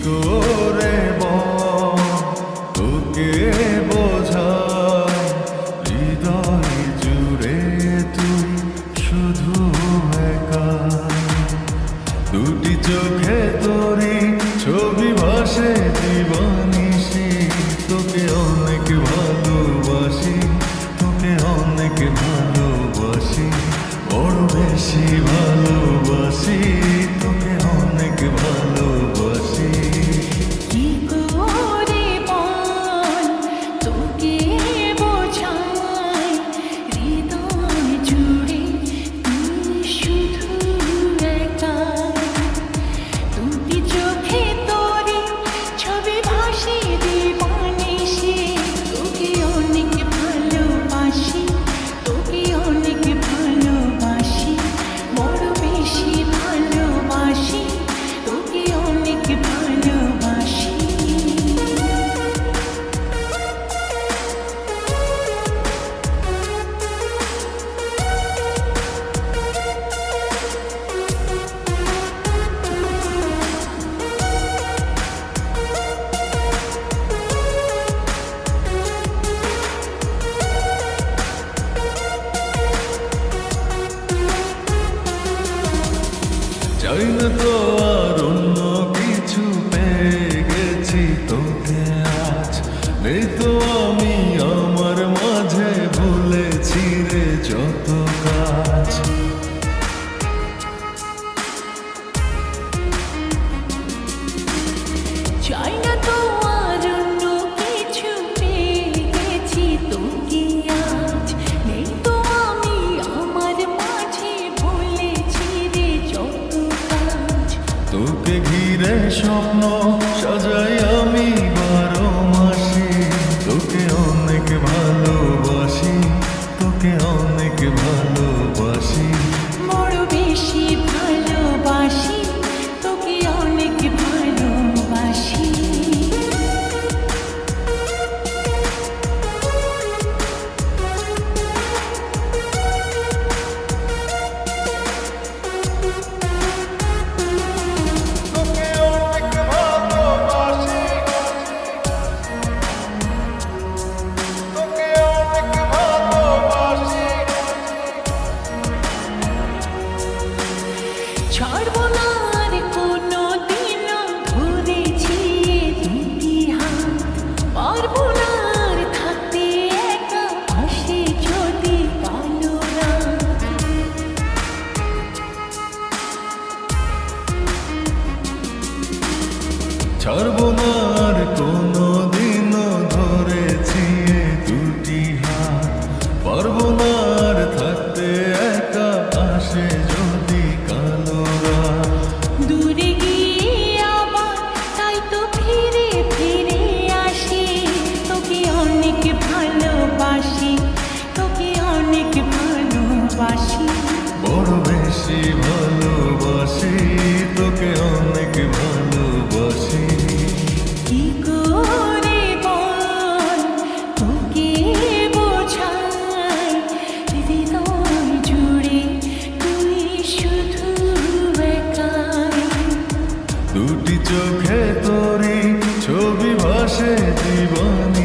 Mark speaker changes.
Speaker 1: করে বল তোকে বোঝাই হৃদয় জুড়ে তুই শুধু একা দুটি চোখে তোরি ছবি ভাসে দিবানিশি তোকে অনেক ভালোবাসি তোকে অনেক ভালোবাসি বড় বেশি ভালোবাসি তোকে অনেক ভালোবাসি
Speaker 2: কি করে বল তোকে বোঝাই হৃদয় জুড়ে তুই শুধু একা দুটি চোখে তোরে ছবি ভাসে দিবানিশি তোকে অনেক ভালোবাসি তোকে অনেক ভালোবাসি বড় বেশি ভালোবাসি তোকে অনেক ভালোবাসি
Speaker 1: চাই না তো আর অন্য কিছু পেয়ে গেছি তোকে আজ নেই তো আমি আমার মাঝে ভুলেছি রে যত কাজ
Speaker 2: চাই না তো আর অন্য কিছু পেয়ে গেছি তোকে আজ নেই তো আমি আমার মাঝে ভুলেছি রে যত কাজ
Speaker 1: তোকে ঘিরে স্বপ্ন সাজাই আমি 12 মাসে তোকে অনেক ভালোবাসি তোকে অনেক ভালোবাসি
Speaker 2: বড় বেশি ভালোবাসি তোকে অনেক ভালোবাসি
Speaker 1: তোকে অনেক ভালোবাসি তোকে অনেক ভালোবাসি
Speaker 2: ছাড়বো না আর কোনো দিনও ধরেছি দুটি হাত পারবো না আর থাকতে একা পাশে যদি কালো রাত
Speaker 1: ছাড়বো না আর কোনো দিনও ধরেছি এ দুটি হাত পারবো না আর থাকতে একা আসে যদি কালো রাত
Speaker 2: দূরে গিয়ে আবার তাই তো ফিরে ফিরে আসি তোকে অনেক ভালোবাসি তোকে অনেক ভালোবাসি
Speaker 1: বড় বেশি ভালোবাসি তোকে অনেক ভালোবাসি
Speaker 2: কি করে বল তোকে বোঝাই হৃদয় জুড়ে তুই শুধু একাই
Speaker 1: দুটি চোখে তোরি ছবি ভাসে দিবানি